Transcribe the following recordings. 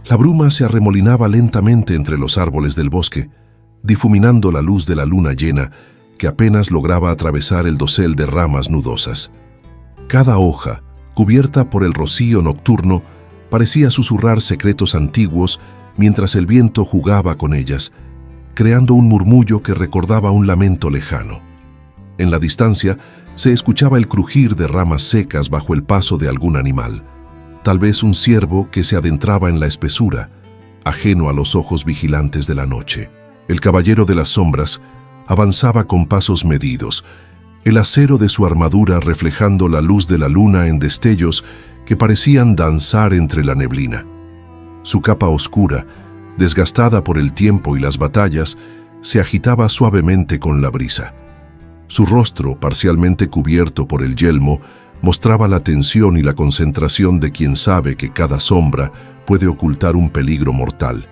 La bruma se arremolinaba lentamente entre los árboles del bosque, difuminando la luz de la luna llena que apenas lograba atravesar el dosel de ramas nudosas. Cada hoja, cubierta por el rocío nocturno, parecía susurrar secretos antiguos mientras el viento jugaba con ellas, creando un murmullo que recordaba un lamento lejano. En la distancia se escuchaba el crujir de ramas secas bajo el paso de algún animal, tal vez un ciervo que se adentraba en la espesura, ajeno a los ojos vigilantes de la noche. El caballero de las sombras avanzaba con pasos medidos, el acero de su armadura reflejando la luz de la luna en destellos que parecían danzar entre la neblina. Su capa oscura, desgastada por el tiempo y las batallas, se agitaba suavemente con la brisa. Su rostro, parcialmente cubierto por el yelmo, mostraba la tensión y la concentración de quien sabe que cada sombra puede ocultar un peligro mortal.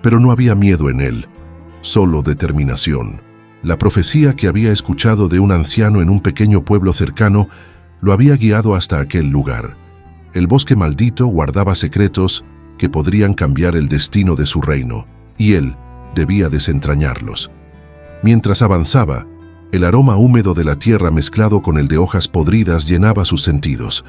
Pero no había miedo en él, solo determinación. La profecía que había escuchado de un anciano en un pequeño pueblo cercano lo había guiado hasta aquel lugar. El bosque maldito guardaba secretos que podrían cambiar el destino de su reino, y él debía desentrañarlos. Mientras avanzaba, el aroma húmedo de la tierra mezclado con el de hojas podridas llenaba sus sentidos.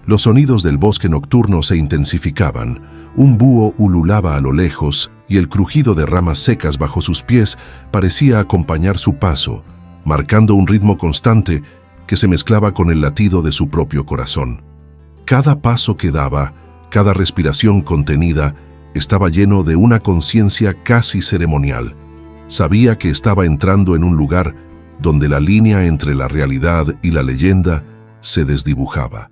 Los sonidos del bosque nocturno se intensificaban, un búho ululaba a lo lejos y el crujido de ramas secas bajo sus pies parecía acompañar su paso, marcando un ritmo constante que se mezclaba con el latido de su propio corazón. Cada paso que daba, cada respiración contenida, estaba lleno de una conciencia casi ceremonial. Sabía que estaba entrando en un lugar donde la línea entre la realidad y la leyenda se desdibujaba.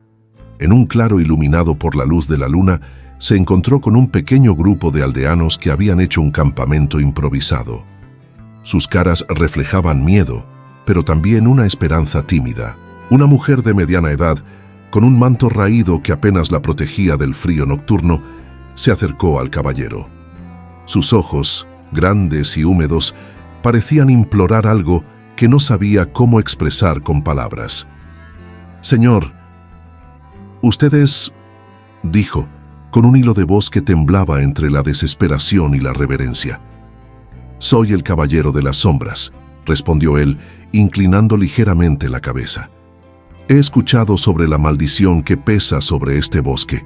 En un claro iluminado por la luz de la luna, se encontró con un pequeño grupo de aldeanos que habían hecho un campamento improvisado. Sus caras reflejaban miedo, pero también una esperanza tímida. Una mujer de mediana edad, con un manto raído que apenas la protegía del frío nocturno, se acercó al caballero. Sus ojos, grandes y húmedos, parecían implorar algo que no sabía cómo expresar con palabras. «Señor, usted es…», dijo, con un hilo de voz que temblaba entre la desesperación y la reverencia. «Soy el caballero de las sombras», respondió él, inclinando ligeramente la cabeza. «He escuchado sobre la maldición que pesa sobre este bosque.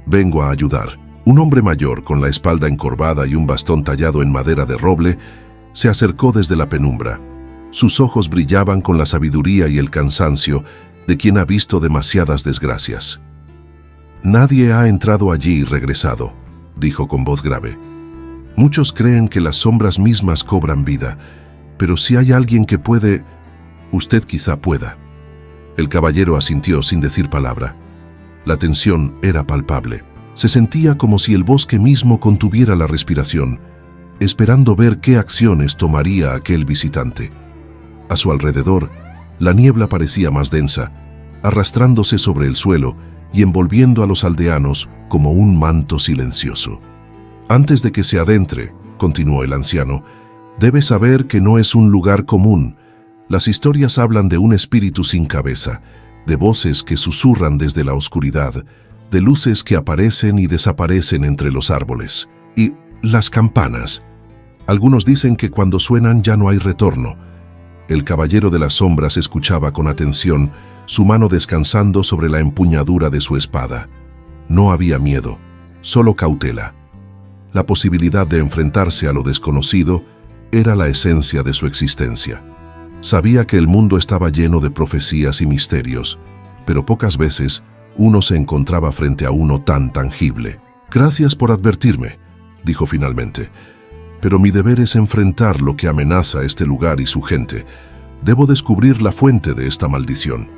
Vengo a ayudar». Un hombre mayor, con la espalda encorvada y un bastón tallado en madera de roble, se acercó desde la penumbra. Sus ojos brillaban con la sabiduría y el cansancio de quien ha visto demasiadas desgracias. «Nadie ha entrado allí y regresado», dijo con voz grave. «Muchos creen que las sombras mismas cobran vida, pero si hay alguien que puede, usted quizá pueda». El caballero asintió sin decir palabra. La tensión era palpable. Se sentía como si el bosque mismo contuviera la respiración, esperando ver qué acciones tomaría aquel visitante. A su alrededor, la niebla parecía más densa, arrastrándose sobre el suelo y envolviendo a los aldeanos como un manto silencioso. «Antes de que se adentre», continuó el anciano, «debe saber que no es un lugar común. Las historias hablan de un espíritu sin cabeza, de voces que susurran desde la oscuridad, de luces que aparecen y desaparecen entre los árboles. Y las campanas. Algunos dicen que cuando suenan ya no hay retorno». El caballero de las sombras escuchaba con atención, su mano descansando sobre la empuñadura de su espada. No había miedo, solo cautela. La posibilidad de enfrentarse a lo desconocido era la esencia de su existencia. Sabía que el mundo estaba lleno de profecías y misterios, pero pocas veces uno se encontraba frente a uno tan tangible. «Gracias por advertirme», dijo finalmente, «pero mi deber es enfrentar lo que amenaza este lugar y su gente. Debo descubrir la fuente de esta maldición».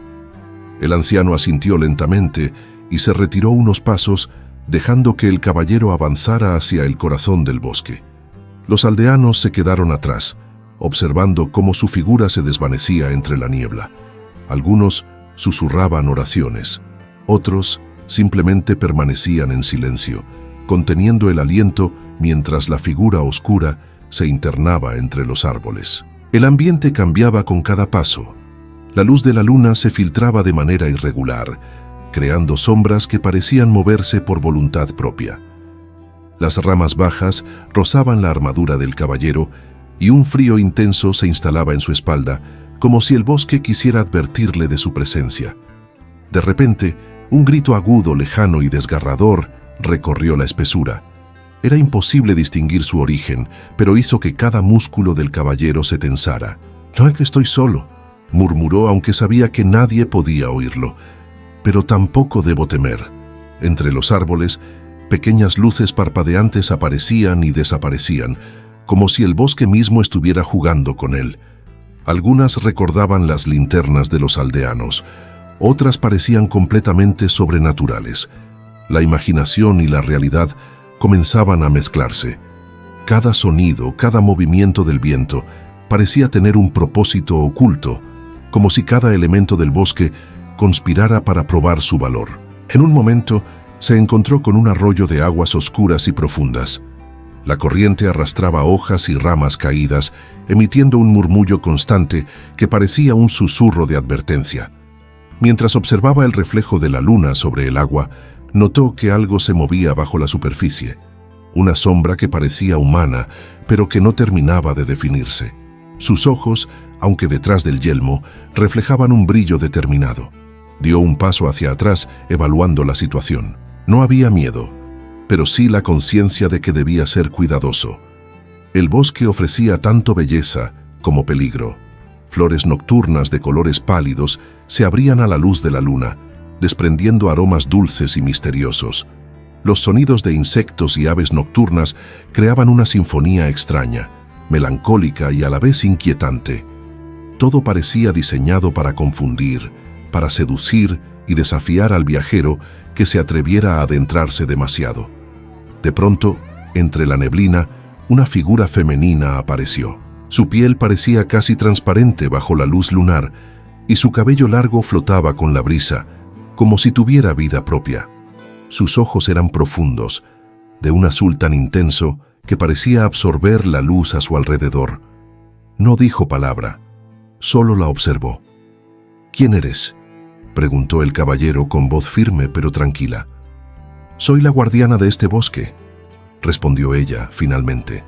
El anciano asintió lentamente y se retiró unos pasos, dejando que el caballero avanzara hacia el corazón del bosque. Los aldeanos se quedaron atrás, observando cómo su figura se desvanecía entre la niebla. Algunos susurraban oraciones, otros simplemente permanecían en silencio, conteniendo el aliento mientras la figura oscura se internaba entre los árboles. El ambiente cambiaba con cada paso. La luz de la luna se filtraba de manera irregular, creando sombras que parecían moverse por voluntad propia. Las ramas bajas rozaban la armadura del caballero y un frío intenso se instalaba en su espalda, como si el bosque quisiera advertirle de su presencia. De repente, un grito agudo, lejano y desgarrador recorrió la espesura. Era imposible distinguir su origen, pero hizo que cada músculo del caballero se tensara. «No es que estoy solo», murmuró, aunque sabía que nadie podía oírlo. «Pero tampoco debo temer». Entre los árboles, pequeñas luces parpadeantes aparecían y desaparecían, como si el bosque mismo estuviera jugando con él. Algunas recordaban las linternas de los aldeanos, otras parecían completamente sobrenaturales. La imaginación y la realidad comenzaban a mezclarse. Cada sonido, cada movimiento del viento parecía tener un propósito oculto, como si cada elemento del bosque conspirara para probar su valor. En un momento se encontró con un arroyo de aguas oscuras y profundas. La corriente arrastraba hojas y ramas caídas, emitiendo un murmullo constante que parecía un susurro de advertencia. Mientras observaba el reflejo de la luna sobre el agua, notó que algo se movía bajo la superficie. Una sombra que parecía humana, pero que no terminaba de definirse. Sus ojos, aunque detrás del yelmo, reflejaban un brillo determinado. Dio un paso hacia atrás, evaluando la situación. No había miedo, pero sí la conciencia de que debía ser cuidadoso. El bosque ofrecía tanto belleza como peligro. Flores nocturnas de colores pálidos se abrían a la luz de la luna, desprendiendo aromas dulces y misteriosos. Los sonidos de insectos y aves nocturnas creaban una sinfonía extraña, melancólica y a la vez inquietante. Todo parecía diseñado para confundir, para seducir y desafiar al viajero que se atreviera a adentrarse demasiado. De pronto, entre la neblina, una figura femenina apareció. Su piel parecía casi transparente bajo la luz lunar y su cabello largo flotaba con la brisa, como si tuviera vida propia. Sus ojos eran profundos, de un azul tan intenso que parecía absorber la luz a su alrededor. No dijo palabra, solo la observó. «¿Quién eres?», preguntó el caballero con voz firme pero tranquila. «Soy la guardiana de este bosque», respondió ella finalmente.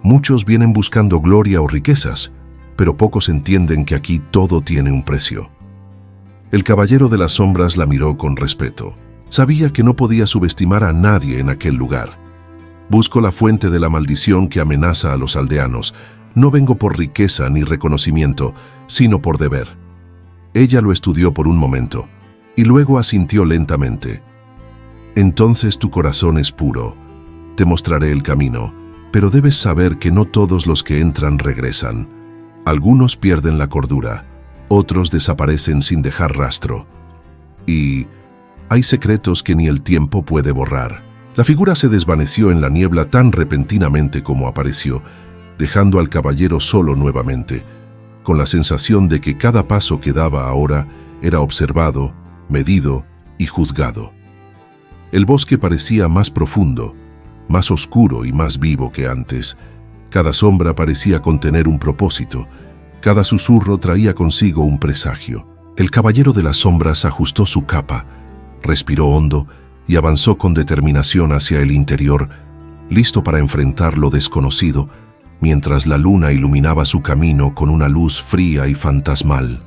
«Muchos vienen buscando gloria o riquezas, pero pocos entienden que aquí todo tiene un precio». El caballero de las sombras la miró con respeto. Sabía que no podía subestimar a nadie en aquel lugar. «Busco la fuente de la maldición que amenaza a los aldeanos. No vengo por riqueza ni reconocimiento, sino por deber». Ella lo estudió por un momento, y luego asintió lentamente. «Entonces tu corazón es puro. Te mostraré el camino, pero debes saber que no todos los que entran regresan. Algunos pierden la cordura, otros desaparecen sin dejar rastro. Y hay secretos que ni el tiempo puede borrar». La figura se desvaneció en la niebla tan repentinamente como apareció, dejando al caballero solo nuevamente, con la sensación de que cada paso que daba ahora era observado, medido y juzgado. El bosque parecía más profundo, más oscuro y más vivo que antes. Cada sombra parecía contener un propósito, cada susurro traía consigo un presagio. El caballero de las sombras ajustó su capa, respiró hondo y avanzó con determinación hacia el interior, listo para enfrentar lo desconocido, mientras la luna iluminaba su camino con una luz fría y fantasmal.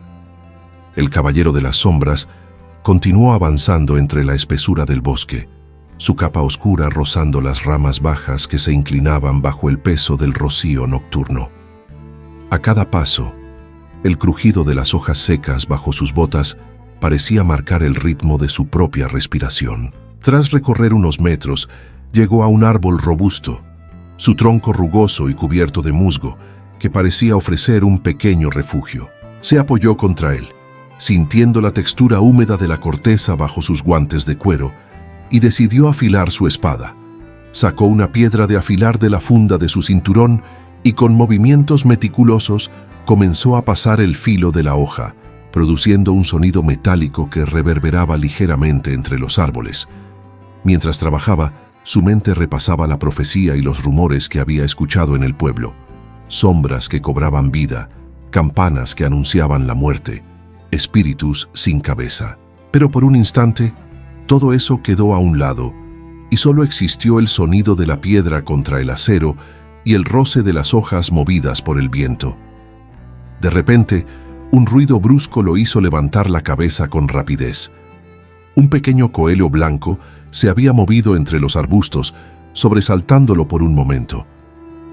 El caballero de las sombras continuó avanzando entre la espesura del bosque, su capa oscura rozando las ramas bajas que se inclinaban bajo el peso del rocío nocturno. A cada paso, el crujido de las hojas secas bajo sus botas parecía marcar el ritmo de su propia respiración. Tras recorrer unos metros, llegó a un árbol robusto, su tronco rugoso y cubierto de musgo, que parecía ofrecer un pequeño refugio. Se apoyó contra él, sintiendo la textura húmeda de la corteza bajo sus guantes de cuero, y decidió afilar su espada. Sacó una piedra de afilar de la funda de su cinturón y con movimientos meticulosos comenzó a pasar el filo de la hoja, produciendo un sonido metálico que reverberaba ligeramente entre los árboles. Mientras trabajaba, su mente repasaba la profecía y los rumores que había escuchado en el pueblo. Sombras que cobraban vida, campanas que anunciaban la muerte, espíritus sin cabeza. Pero por un instante, todo eso quedó a un lado, y solo existió el sonido de la piedra contra el acero y el roce de las hojas movidas por el viento. De repente, un ruido brusco lo hizo levantar la cabeza con rapidez. Un pequeño coelho blanco se había movido entre los arbustos, sobresaltándolo por un momento.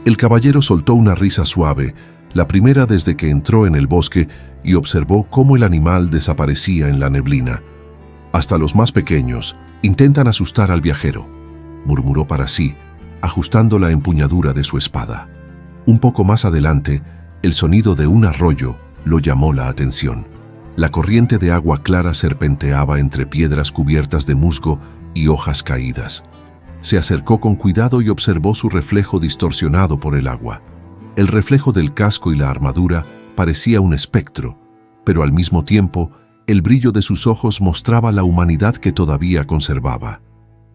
El caballero soltó una risa suave, la primera desde que entró en el bosque, y observó cómo el animal desaparecía en la neblina. Hasta los más pequeños intentan asustar al viajero, murmuró para sí, ajustando la empuñadura de su espada. Un poco más adelante, el sonido de un arroyo lo llamó la atención. La corriente de agua clara serpenteaba entre piedras cubiertas de musgo y hojas caídas. Se acercó con cuidado y observó su reflejo distorsionado por el agua. El reflejo del casco y la armadura parecía un espectro, pero al mismo tiempo, el brillo de sus ojos mostraba la humanidad que todavía conservaba.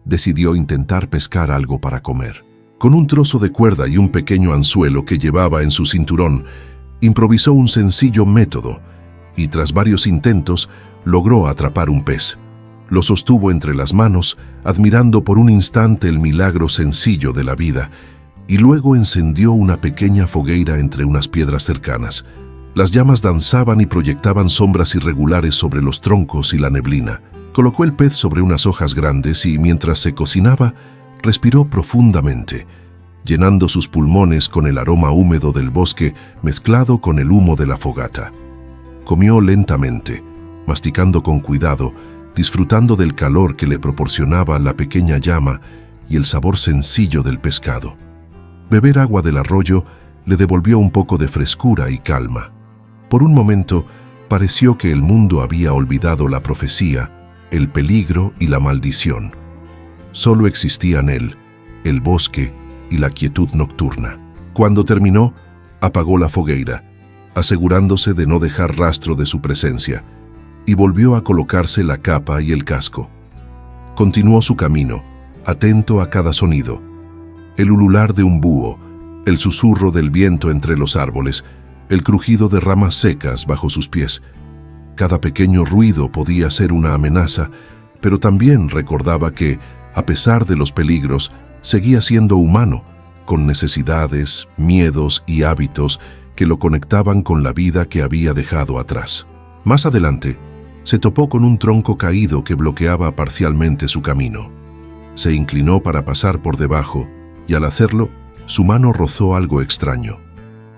Decidió intentar pescar algo para comer. Con un trozo de cuerda y un pequeño anzuelo que llevaba en su cinturón, improvisó un sencillo método y tras varios intentos logró atrapar un pez. Lo sostuvo entre las manos, admirando por un instante el milagro sencillo de la vida, y luego encendió una pequeña fogueira entre unas piedras cercanas. Las llamas danzaban y proyectaban sombras irregulares sobre los troncos y la neblina. Colocó el pez sobre unas hojas grandes y, mientras se cocinaba, respiró profundamente, llenando sus pulmones con el aroma húmedo del bosque mezclado con el humo de la fogata. Comió lentamente, masticando con cuidado, disfrutando del calor que le proporcionaba la pequeña llama y el sabor sencillo del pescado. Beber agua del arroyo le devolvió un poco de frescura y calma. Por un momento, pareció que el mundo había olvidado la profecía, el peligro y la maldición. Solo existían él, el bosque y la quietud nocturna. Cuando terminó, apagó la fogueira, asegurándose de no dejar rastro de su presencia, y volvió a colocarse la capa y el casco. Continuó su camino, atento a cada sonido. El ulular de un búho, el susurro del viento entre los árboles, el crujido de ramas secas bajo sus pies. Cada pequeño ruido podía ser una amenaza, pero también recordaba que, a pesar de los peligros, seguía siendo humano, con necesidades, miedos y hábitos que lo conectaban con la vida que había dejado atrás. Más adelante, se topó con un tronco caído que bloqueaba parcialmente su camino. Se inclinó para pasar por debajo y al hacerlo, su mano rozó algo extraño.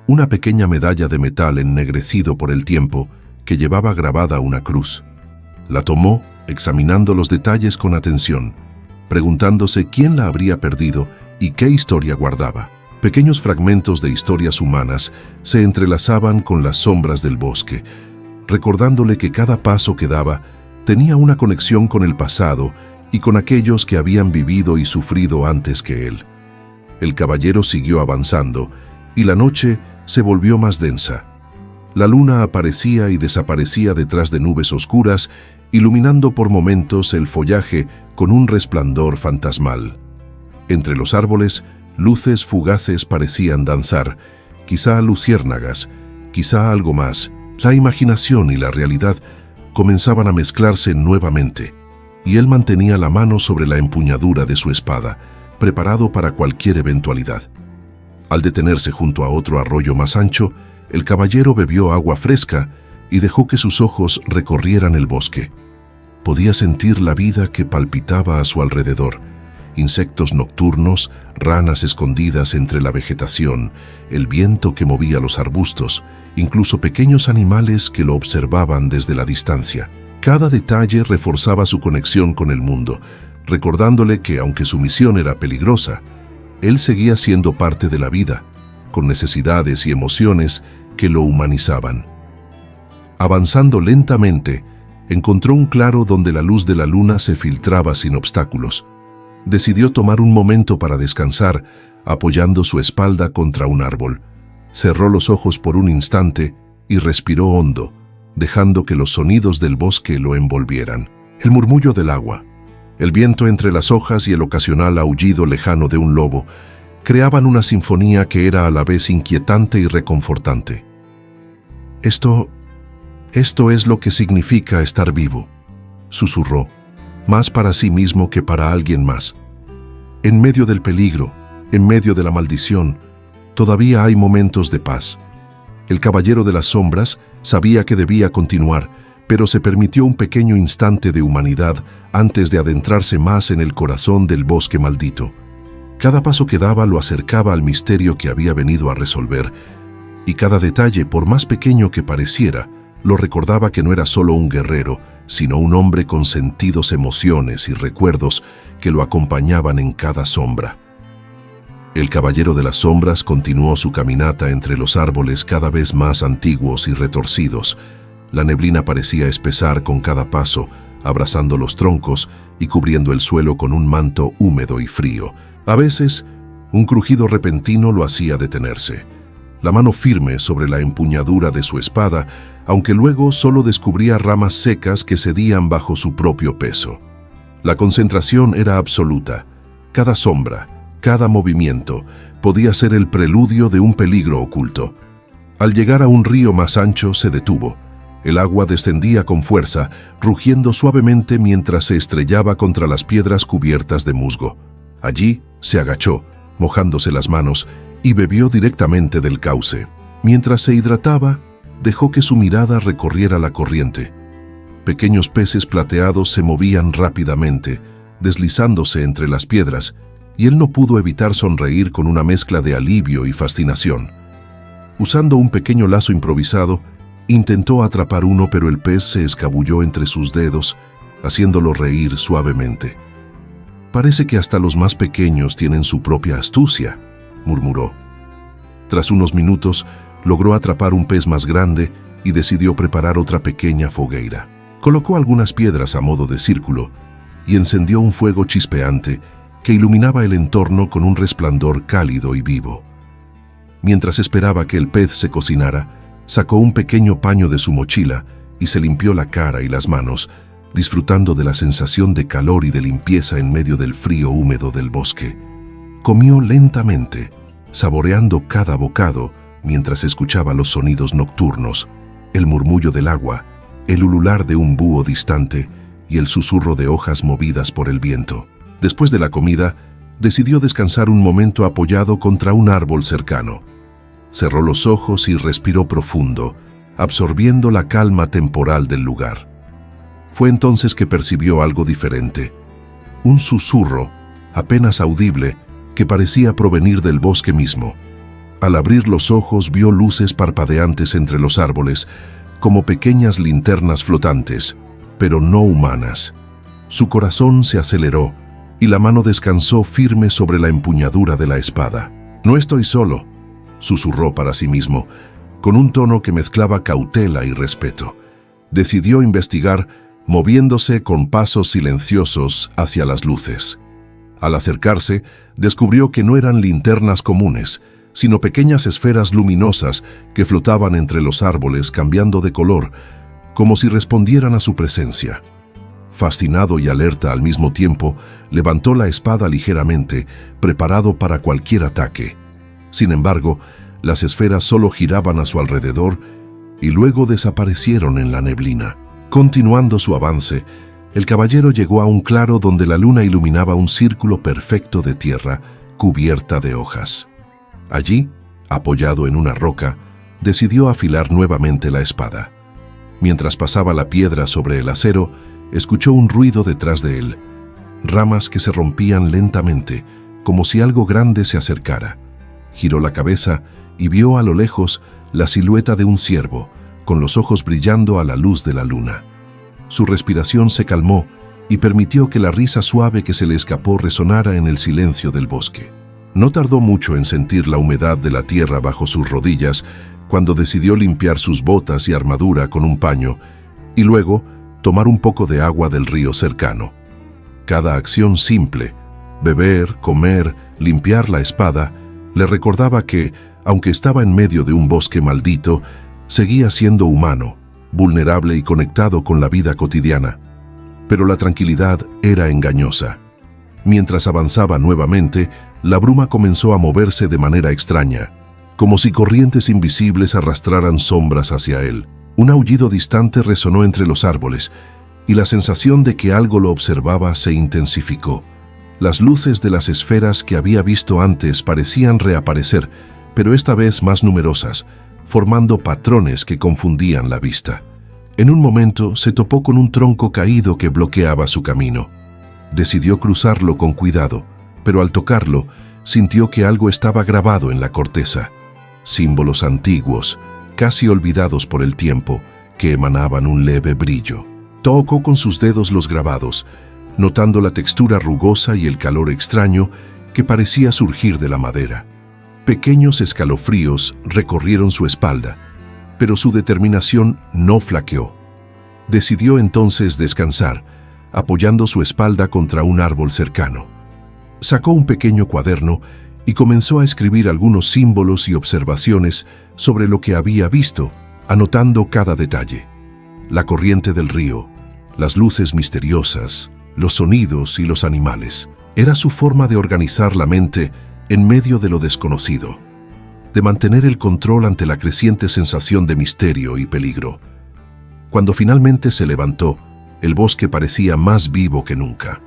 Una pequeña medalla de metal ennegrecido por el tiempo que llevaba grabada una cruz. La tomó, examinando los detalles con atención, preguntándose quién la habría perdido y qué historia guardaba. Pequeños fragmentos de historias humanas se entrelazaban con las sombras del bosque, recordándole que cada paso que daba tenía una conexión con el pasado y con aquellos que habían vivido y sufrido antes que él. El caballero siguió avanzando y la noche se volvió más densa. La luna aparecía y desaparecía detrás de nubes oscuras, iluminando por momentos el follaje con un resplandor fantasmal. Entre los árboles, luces fugaces parecían danzar, quizá luciérnagas, quizá algo más. La imaginación y la realidad comenzaban a mezclarse nuevamente, y él mantenía la mano sobre la empuñadura de su espada, preparado para cualquier eventualidad. Al detenerse junto a otro arroyo más ancho, el caballero bebió agua fresca y dejó que sus ojos recorrieran el bosque. Podía sentir la vida que palpitaba a su alrededor: insectos nocturnos, ranas escondidas entre la vegetación, el viento que movía los arbustos, incluso pequeños animales que lo observaban desde la distancia. Cada detalle reforzaba su conexión con el mundo, recordándole que, aunque su misión era peligrosa, él seguía siendo parte de la vida, con necesidades y emociones que lo humanizaban. Avanzando lentamente, encontró un claro donde la luz de la luna se filtraba sin obstáculos. Decidió tomar un momento para descansar, apoyando su espalda contra un árbol. Cerró los ojos por un instante y respiró hondo, dejando que los sonidos del bosque lo envolvieran. El murmullo del agua, el viento entre las hojas y el ocasional aullido lejano de un lobo creaban una sinfonía que era a la vez inquietante y reconfortante. Esto es lo que significa estar vivo, susurró, más para sí mismo que para alguien más. En medio del peligro, en medio de la maldición, todavía hay momentos de paz. El caballero de las sombras sabía que debía continuar, pero se permitió un pequeño instante de humanidad antes de adentrarse más en el corazón del bosque maldito. Cada paso que daba lo acercaba al misterio que había venido a resolver, y cada detalle, por más pequeño que pareciera, lo recordaba que no era solo un guerrero, sino un hombre con sentidos, emociones y recuerdos que lo acompañaban en cada sombra. El caballero de las sombras continuó su caminata entre los árboles cada vez más antiguos y retorcidos. La neblina parecía espesar con cada paso, abrazando los troncos y cubriendo el suelo con un manto húmedo y frío. A veces, un crujido repentino lo hacía detenerse. La mano firme sobre la empuñadura de su espada, aunque luego solo descubría ramas secas que cedían bajo su propio peso. La concentración era absoluta. Cada sombra, cada movimiento, podía ser el preludio de un peligro oculto. Al llegar a un río más ancho, se detuvo. El agua descendía con fuerza, rugiendo suavemente mientras se estrellaba contra las piedras cubiertas de musgo. Allí se agachó, mojándose las manos, y bebió directamente del cauce. Mientras se hidrataba, dejó que su mirada recorriera la corriente. Pequeños peces plateados se movían rápidamente, deslizándose entre las piedras, y él no pudo evitar sonreír con una mezcla de alivio y fascinación. Usando un pequeño lazo improvisado, intentó atrapar uno, pero el pez se escabulló entre sus dedos, haciéndolo reír suavemente. «Parece que hasta los más pequeños tienen su propia astucia», murmuró. Tras unos minutos, logró atrapar un pez más grande y decidió preparar otra pequeña fogueira. Colocó algunas piedras a modo de círculo y encendió un fuego chispeante que iluminaba el entorno con un resplandor cálido y vivo. Mientras esperaba que el pez se cocinara, sacó un pequeño paño de su mochila y se limpió la cara y las manos, disfrutando de la sensación de calor y de limpieza en medio del frío húmedo del bosque. Comió lentamente, saboreando cada bocado mientras escuchaba los sonidos nocturnos, el murmullo del agua, el ulular de un búho distante y el susurro de hojas movidas por el viento. Después de la comida, decidió descansar un momento apoyado contra un árbol cercano. Cerró los ojos y respiró profundo, absorbiendo la calma temporal del lugar. Fue entonces que percibió algo diferente. Un susurro, apenas audible, que parecía provenir del bosque mismo. Al abrir los ojos vio luces parpadeantes entre los árboles, como pequeñas linternas flotantes, pero no humanas. Su corazón se aceleró y la mano descansó firme sobre la empuñadura de la espada. «No estoy solo», susurró para sí mismo, con un tono que mezclaba cautela y respeto. Decidió investigar, moviéndose con pasos silenciosos hacia las luces. Al acercarse, descubrió que no eran linternas comunes, sino pequeñas esferas luminosas que flotaban entre los árboles cambiando de color, como si respondieran a su presencia. Fascinado y alerta al mismo tiempo, levantó la espada ligeramente, preparado para cualquier ataque. Sin embargo, las esferas solo giraban a su alrededor y luego desaparecieron en la neblina. Continuando su avance, el caballero llegó a un claro donde la luna iluminaba un círculo perfecto de tierra cubierta de hojas. Allí, apoyado en una roca, decidió afilar nuevamente la espada. Mientras pasaba la piedra sobre el acero, escuchó un ruido detrás de él, ramas que se rompían lentamente, como si algo grande se acercara. Giró la cabeza y vio a lo lejos la silueta de un ciervo, con los ojos brillando a la luz de la luna. Su respiración se calmó y permitió que la risa suave que se le escapó resonara en el silencio del bosque. No tardó mucho en sentir la humedad de la tierra bajo sus rodillas cuando decidió limpiar sus botas y armadura con un paño y luego tomar un poco de agua del río cercano. Cada acción simple, beber, comer, limpiar la espada, le recordaba que, aunque estaba en medio de un bosque maldito, seguía siendo humano, vulnerable y conectado con la vida cotidiana. Pero la tranquilidad era engañosa. Mientras avanzaba nuevamente, la bruma comenzó a moverse de manera extraña, como si corrientes invisibles arrastraran sombras hacia él. Un aullido distante resonó entre los árboles, y la sensación de que algo lo observaba se intensificó. Las luces de las esferas que había visto antes parecían reaparecer, pero esta vez más numerosas, formando patrones que confundían la vista. En un momento se topó con un tronco caído que bloqueaba su camino. Decidió cruzarlo con cuidado, pero al tocarlo, sintió que algo estaba grabado en la corteza. Símbolos antiguos, casi olvidados por el tiempo, que emanaban un leve brillo. Tocó con sus dedos los grabados, notando la textura rugosa y el calor extraño que parecía surgir de la madera. Pequeños escalofríos recorrieron su espalda, pero su determinación no flaqueó. Decidió entonces descansar, apoyando su espalda contra un árbol cercano. Sacó un pequeño cuaderno y comenzó a escribir algunos símbolos y observaciones sobre lo que había visto, anotando cada detalle. La corriente del río, las luces misteriosas, los sonidos y los animales. Era su forma de organizar la mente en medio de lo desconocido, de mantener el control ante la creciente sensación de misterio y peligro. Cuando finalmente se levantó, el bosque parecía más vivo que nunca.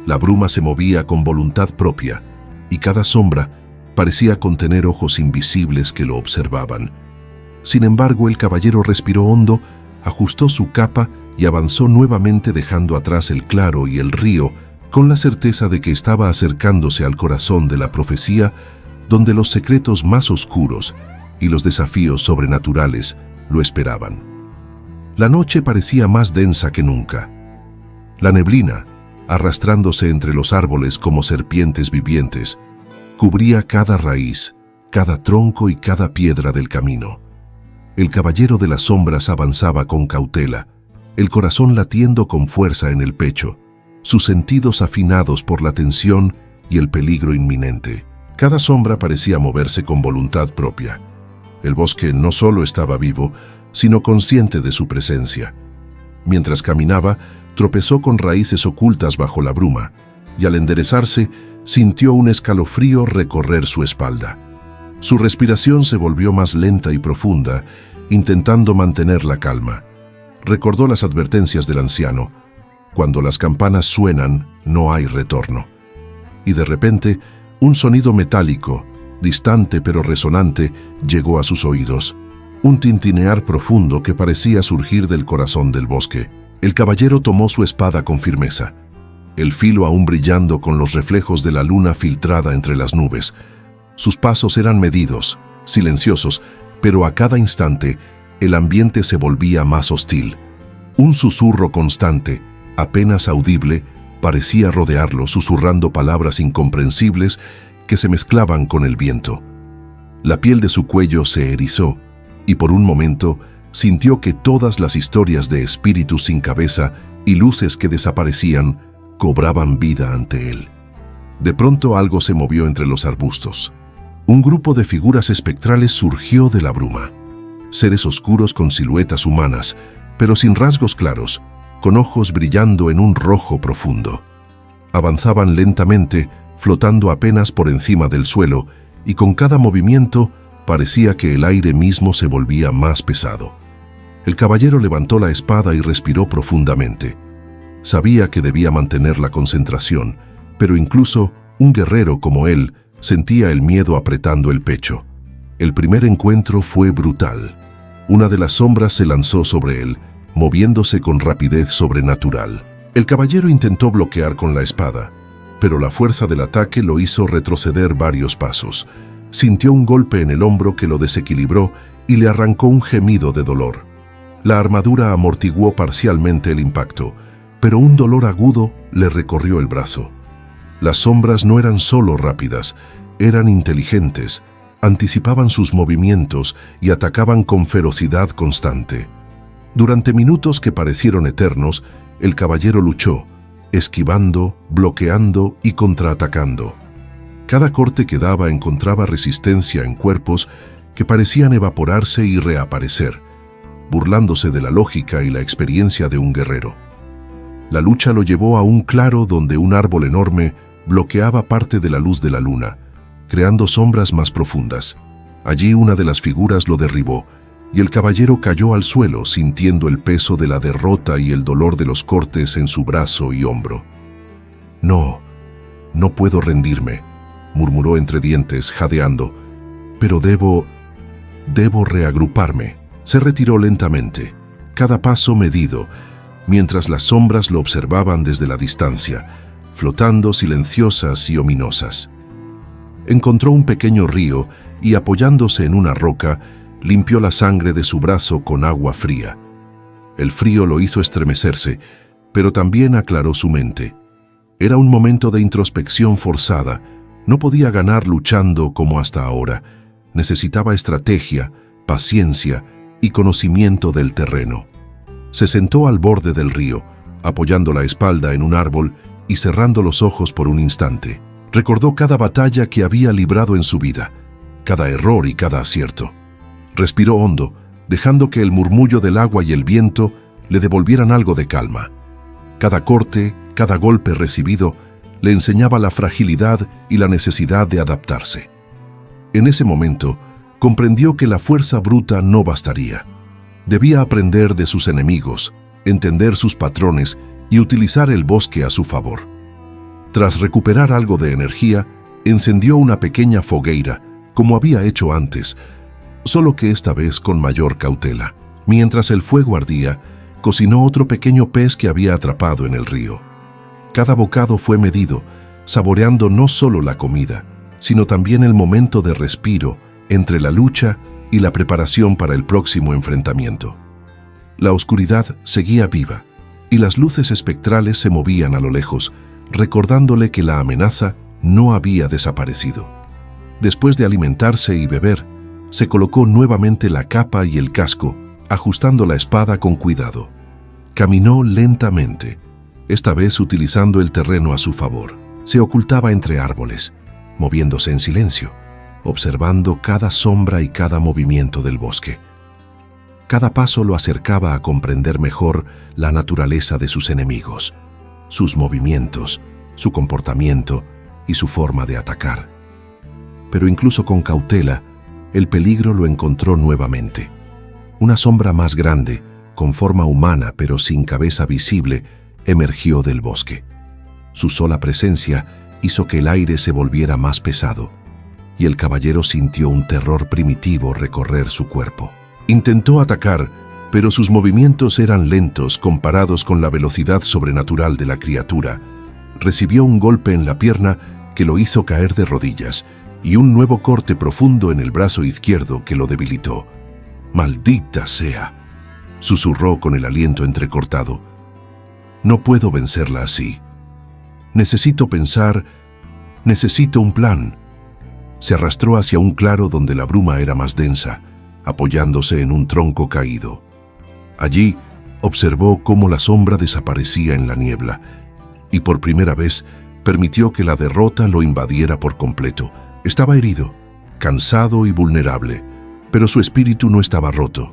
La bruma se movía con voluntad propia, y cada sombra parecía contener ojos invisibles que lo observaban. Sin embargo, el caballero respiró hondo, ajustó su capa y avanzó nuevamente dejando atrás el claro y el río, con la certeza de que estaba acercándose al corazón de la profecía, donde los secretos más oscuros y los desafíos sobrenaturales lo esperaban. La noche parecía más densa que nunca. La neblina, arrastrándose entre los árboles como serpientes vivientes, cubría cada raíz, cada tronco y cada piedra del camino. El caballero de las sombras avanzaba con cautela, el corazón latiendo con fuerza en el pecho, sus sentidos afinados por la tensión y el peligro inminente. Cada sombra parecía moverse con voluntad propia. El bosque no solo estaba vivo, sino consciente de su presencia. Mientras caminaba, tropezó con raíces ocultas bajo la bruma, y al enderezarse, sintió un escalofrío recorrer su espalda. Su respiración se volvió más lenta y profunda, intentando mantener la calma. Recordó las advertencias del anciano: cuando las campanas suenan, no hay retorno. Y de repente, un sonido metálico, distante pero resonante, llegó a sus oídos. Un tintinear profundo que parecía surgir del corazón del bosque. El caballero tomó su espada con firmeza, el filo aún brillando con los reflejos de la luna filtrada entre las nubes. Sus pasos eran medidos, silenciosos, pero a cada instante el ambiente se volvía más hostil. Un susurro constante, apenas audible, parecía rodearlo, susurrando palabras incomprensibles que se mezclaban con el viento. La piel de su cuello se erizó, y por un momento sintió que todas las historias de espíritus sin cabeza y luces que desaparecían cobraban vida ante él. De pronto algo se movió entre los arbustos. Un grupo de figuras espectrales surgió de la bruma. Seres oscuros con siluetas humanas, pero sin rasgos claros, con ojos brillando en un rojo profundo. Avanzaban lentamente, flotando apenas por encima del suelo, y con cada movimiento parecía que el aire mismo se volvía más pesado. El caballero levantó la espada y respiró profundamente. Sabía que debía mantener la concentración, pero incluso un guerrero como él sentía el miedo apretando el pecho. El primer encuentro fue brutal. Una de las sombras se lanzó sobre él, moviéndose con rapidez sobrenatural. El caballero intentó bloquear con la espada, pero la fuerza del ataque lo hizo retroceder varios pasos. Sintió un golpe en el hombro que lo desequilibró y le arrancó un gemido de dolor. La armadura amortiguó parcialmente el impacto, pero un dolor agudo le recorrió el brazo. Las sombras no eran solo rápidas, eran inteligentes, anticipaban sus movimientos y atacaban con ferocidad constante. Durante minutos que parecieron eternos, el caballero luchó, esquivando, bloqueando y contraatacando. Cada corte que daba encontraba resistencia en cuerpos que parecían evaporarse y reaparecer, burlándose de la lógica y la experiencia de un guerrero. La lucha lo llevó a un claro donde un árbol enorme bloqueaba parte de la luz de la luna, creando sombras más profundas. Allí una de las figuras lo derribó, y el caballero cayó al suelo sintiendo el peso de la derrota y el dolor de los cortes en su brazo y hombro. No, No puedo rendirme, murmuró entre dientes, jadeando. Pero debo reagruparme. Se retiró lentamente, cada paso medido, mientras las sombras lo observaban desde la distancia, flotando silenciosas y ominosas. Encontró un pequeño río y, apoyándose en una roca, limpió la sangre de su brazo con agua fría. El frío lo hizo estremecerse, pero también aclaró su mente. Era un momento de introspección forzada. No podía ganar luchando como hasta ahora. Necesitaba estrategia, paciencia y conocimiento del terreno. Se sentó al borde del río, apoyando la espalda en un árbol y cerrando los ojos por un instante. Recordó cada batalla que había librado en su vida, cada error y cada acierto. Respiró hondo, dejando que el murmullo del agua y el viento le devolvieran algo de calma. Cada corte, cada golpe recibido, le enseñaba la fragilidad y la necesidad de adaptarse. En ese momento, comprendió que la fuerza bruta no bastaría. Debía aprender de sus enemigos, entender sus patrones y utilizar el bosque a su favor. Tras recuperar algo de energía, encendió una pequeña fogueira, como había hecho antes, solo que esta vez con mayor cautela. Mientras el fuego ardía, cocinó otro pequeño pez que había atrapado en el río. Cada bocado fue medido, saboreando no solo la comida, sino también el momento de respiro entre la lucha y la preparación para el próximo enfrentamiento. La oscuridad seguía viva, y las luces espectrales se movían a lo lejos, recordándole que la amenaza no había desaparecido. Después de alimentarse y beber, se colocó nuevamente la capa y el casco, ajustando la espada con cuidado. Caminó lentamente, esta vez utilizando el terreno a su favor. Se ocultaba entre árboles, moviéndose en silencio, observando cada sombra y cada movimiento del bosque. Cada paso lo acercaba a comprender mejor la naturaleza de sus enemigos, sus movimientos, su comportamiento y su forma de atacar. Pero incluso con cautela, el peligro lo encontró nuevamente. Una sombra más grande, con forma humana pero sin cabeza visible, emergió del bosque. Su sola presencia hizo que el aire se volviera más pesado, y el caballero sintió un terror primitivo recorrer su cuerpo. Intentó atacar, pero sus movimientos eran lentos comparados con la velocidad sobrenatural de la criatura. Recibió un golpe en la pierna que lo hizo caer de rodillas, y un nuevo corte profundo en el brazo izquierdo que lo debilitó. «¡Maldita sea!», susurró con el aliento entrecortado. «No puedo vencerla así. Necesito pensar, necesito un plan». Se arrastró hacia un claro donde la bruma era más densa, apoyándose en un tronco caído. Allí observó cómo la sombra desaparecía en la niebla, y por primera vez permitió que la derrota lo invadiera por completo. Estaba herido, cansado y vulnerable, pero su espíritu no estaba roto.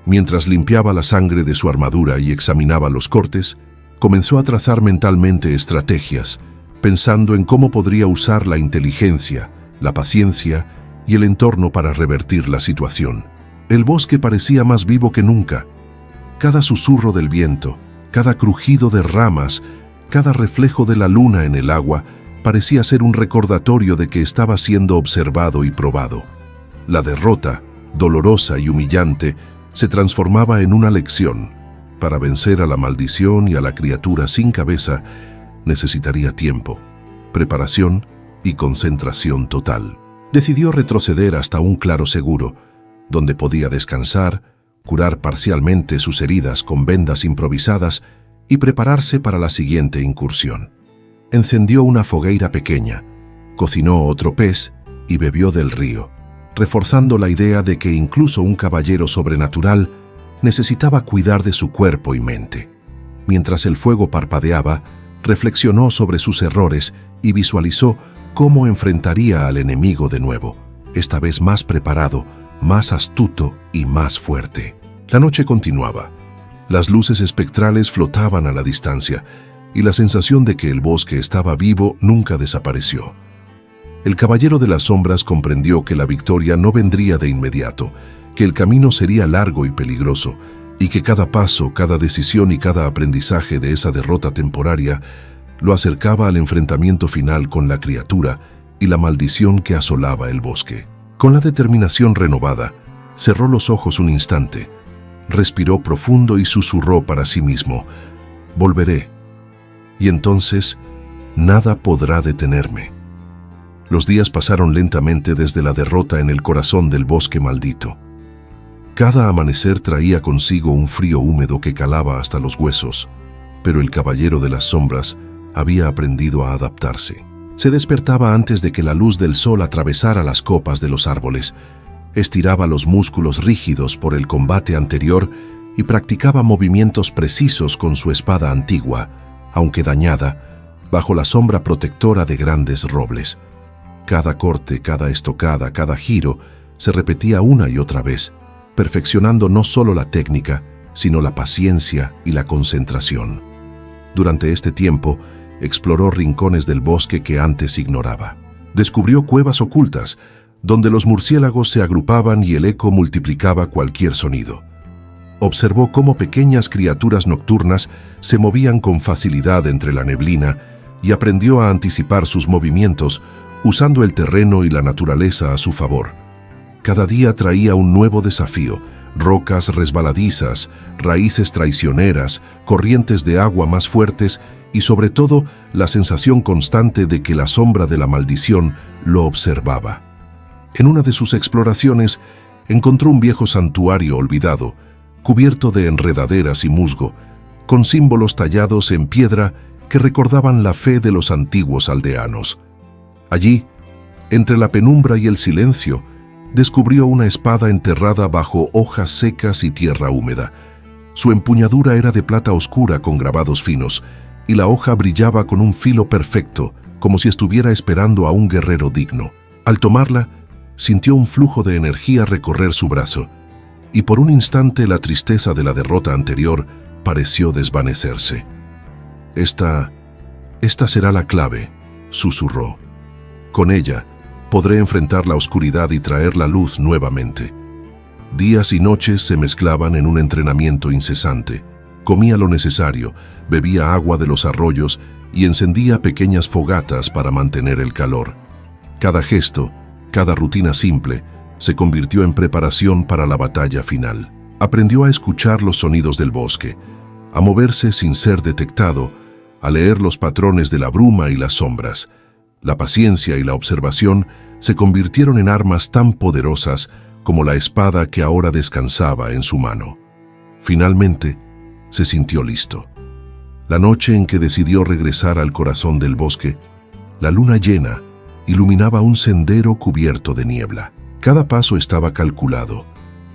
Mientras limpiaba la sangre de su armadura y examinaba los cortes, comenzó a trazar mentalmente estrategias, pensando en cómo podría usar la inteligencia, la paciencia y el entorno para revertir la situación. El bosque parecía más vivo que nunca. Cada susurro del viento, cada crujido de ramas, cada reflejo de la luna en el agua parecía ser un recordatorio de que estaba siendo observado y probado. La derrota, dolorosa y humillante, se transformaba en una lección. Para vencer a la maldición y a la criatura sin cabeza, necesitaría tiempo, preparación y concentración total. Decidió retroceder hasta un claro seguro, donde podía descansar, curar parcialmente sus heridas con vendas improvisadas y prepararse para la siguiente incursión. Encendió una fogueira pequeña, cocinó otro pez y bebió del río, reforzando la idea de que incluso un caballero sobrenatural necesitaba cuidar de su cuerpo y mente. Mientras el fuego parpadeaba, reflexionó sobre sus errores y visualizó cómo enfrentaría al enemigo de nuevo, esta vez más preparado, más astuto y más fuerte. La noche continuaba. Las luces espectrales flotaban a la distancia, y la sensación de que el bosque estaba vivo nunca desapareció. El caballero de las sombras comprendió que la victoria no vendría de inmediato, que el camino sería largo y peligroso, y que cada paso, cada decisión y cada aprendizaje de esa derrota temporaria lo acercaba al enfrentamiento final con la criatura y la maldición que asolaba el bosque. Con la determinación renovada, cerró los ojos un instante, respiró profundo y susurró para sí mismo: «Volveré, y entonces nada podrá detenerme». Los días pasaron lentamente desde la derrota en el corazón del bosque maldito. Cada amanecer traía consigo un frío húmedo que calaba hasta los huesos, pero el caballero de las sombras había aprendido a adaptarse. Se despertaba antes de que la luz del sol atravesara las copas de los árboles, estiraba los músculos rígidos por el combate anterior y practicaba movimientos precisos con su espada antigua, aunque dañada, bajo la sombra protectora de grandes robles. Cada corte, cada estocada, cada giro se repetía una y otra vez, perfeccionando no solo la técnica, sino la paciencia y la concentración. Durante este tiempo, exploró rincones del bosque que antes ignoraba. Descubrió cuevas ocultas, donde los murciélagos se agrupaban y el eco multiplicaba cualquier sonido. Observó cómo pequeñas criaturas nocturnas se movían con facilidad entre la neblina y aprendió a anticipar sus movimientos, usando el terreno y la naturaleza a su favor. Cada día traía un nuevo desafío: rocas resbaladizas, raíces traicioneras, corrientes de agua más fuertes y sobre todo la sensación constante de que la sombra de la maldición lo observaba. En una de sus exploraciones encontró un viejo santuario olvidado, cubierto de enredaderas y musgo, con símbolos tallados en piedra que recordaban la fe de los antiguos aldeanos. Allí, entre la penumbra y el silencio, descubrió una espada enterrada bajo hojas secas y tierra húmeda. Su empuñadura era de plata oscura con grabados finos, y la hoja brillaba con un filo perfecto, como si estuviera esperando a un guerrero digno. Al tomarla, sintió un flujo de energía recorrer su brazo, y por un instante la tristeza de la derrota anterior pareció desvanecerse. Esta será la clave», susurró. «Con ella podré enfrentar la oscuridad y traer la luz nuevamente». Días y noches se mezclaban en un entrenamiento incesante. Comía lo necesario, bebía agua de los arroyos y encendía pequeñas fogatas para mantener el calor. Cada gesto, cada rutina simple, se convirtió en preparación para la batalla final. Aprendió a escuchar los sonidos del bosque, a moverse sin ser detectado, a leer los patrones de la bruma y las sombras. La paciencia y la observación se convirtieron en armas tan poderosas como la espada que ahora descansaba en su mano. Finalmente, se sintió listo. La noche en que decidió regresar al corazón del bosque, la luna llena iluminaba un sendero cubierto de niebla. Cada paso estaba calculado,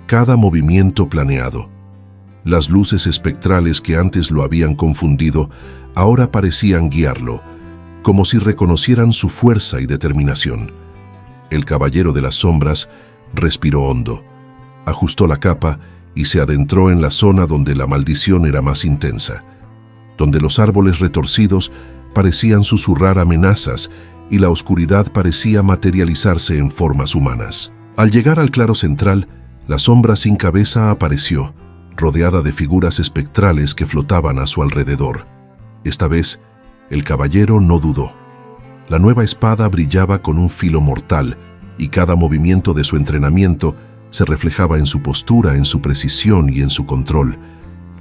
cada movimiento planeado. Las luces espectrales que antes lo habían confundido ahora parecían guiarlo, como si reconocieran su fuerza y determinación. El caballero de las sombras respiró hondo, ajustó la capa y se adentró en la zona donde la maldición era más intensa, donde los árboles retorcidos parecían susurrar amenazas y la oscuridad parecía materializarse en formas humanas. Al llegar al claro central, la sombra sin cabeza apareció, rodeada de figuras espectrales que flotaban a su alrededor. Esta vez, el caballero no dudó. La nueva espada brillaba con un filo mortal, y cada movimiento de su entrenamiento se reflejaba en su postura, en su precisión y en su control.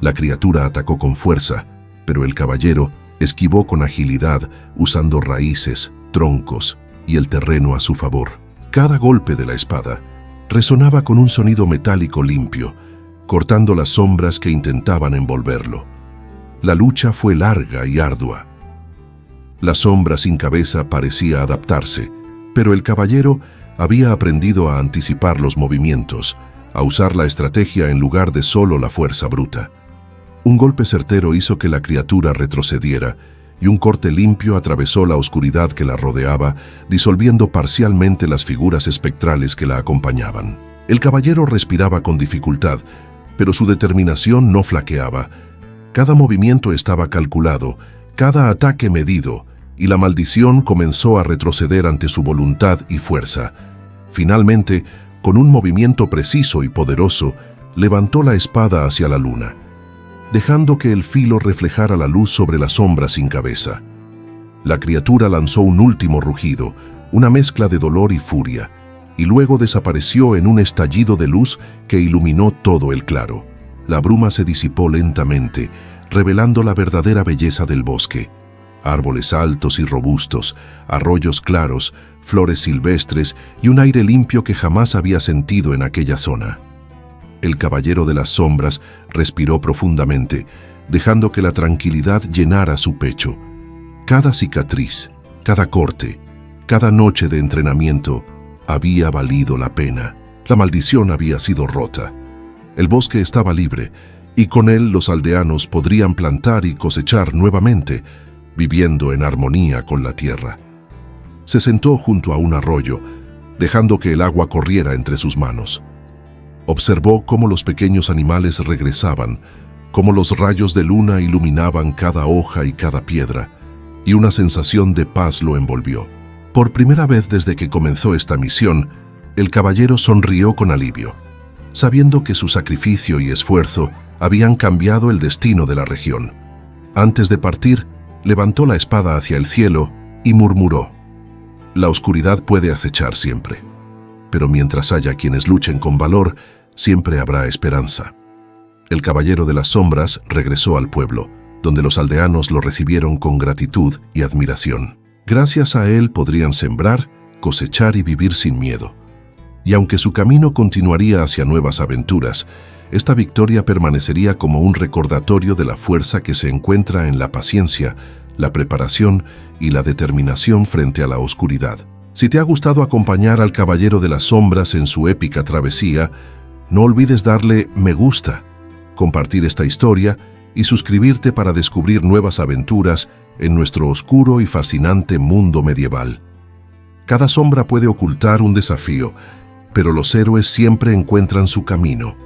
La criatura atacó con fuerza, pero el caballero esquivó con agilidad, usando raíces, troncos y el terreno a su favor. Cada golpe de la espada resonaba con un sonido metálico limpio, cortando las sombras que intentaban envolverlo. La lucha fue larga y ardua. La sombra sin cabeza parecía adaptarse, pero el caballero había aprendido a anticipar los movimientos, a usar la estrategia en lugar de solo la fuerza bruta. Un golpe certero hizo que la criatura retrocediera, y un corte limpio atravesó la oscuridad que la rodeaba, disolviendo parcialmente las figuras espectrales que la acompañaban. El caballero respiraba con dificultad, pero su determinación no flaqueaba. Cada movimiento estaba calculado, cada ataque medido, y la maldición comenzó a retroceder ante su voluntad y fuerza. Finalmente, con un movimiento preciso y poderoso, levantó la espada hacia la luna, dejando que el filo reflejara la luz sobre la sombra sin cabeza. La criatura lanzó un último rugido, una mezcla de dolor y furia, y luego desapareció en un estallido de luz que iluminó todo el claro. La bruma se disipó lentamente, revelando la verdadera belleza del bosque. Árboles altos y robustos, arroyos claros, flores silvestres y un aire limpio que jamás había sentido en aquella zona. El caballero de las sombras respiró profundamente, dejando que la tranquilidad llenara su pecho. Cada cicatriz, cada corte, cada noche de entrenamiento había valido la pena. La maldición había sido rota. El bosque estaba libre, y con él los aldeanos podrían plantar y cosechar nuevamente, viviendo en armonía con la tierra. Se sentó junto a un arroyo, dejando que el agua corriera entre sus manos. Observó cómo los pequeños animales regresaban, cómo los rayos de luna iluminaban cada hoja y cada piedra, y una sensación de paz lo envolvió. Por primera vez desde que comenzó esta misión, el caballero sonrió con alivio, sabiendo que su sacrificio y esfuerzo habían cambiado el destino de la región. Antes de partir, levantó la espada hacia el cielo y murmuró: «La oscuridad puede acechar siempre, pero mientras haya quienes luchen con valor, siempre habrá esperanza». El caballero de las sombras regresó al pueblo, donde los aldeanos lo recibieron con gratitud y admiración. Gracias a él podrían sembrar, cosechar y vivir sin miedo. Y aunque su camino continuaría hacia nuevas aventuras, esta victoria permanecería como un recordatorio de la fuerza que se encuentra en la paciencia, la preparación y la determinación frente a la oscuridad. Si te ha gustado acompañar al Caballero de las Sombras en su épica travesía, no olvides darle me gusta, compartir esta historia y suscribirte para descubrir nuevas aventuras en nuestro oscuro y fascinante mundo medieval. Cada sombra puede ocultar un desafío, pero los héroes siempre encuentran su camino.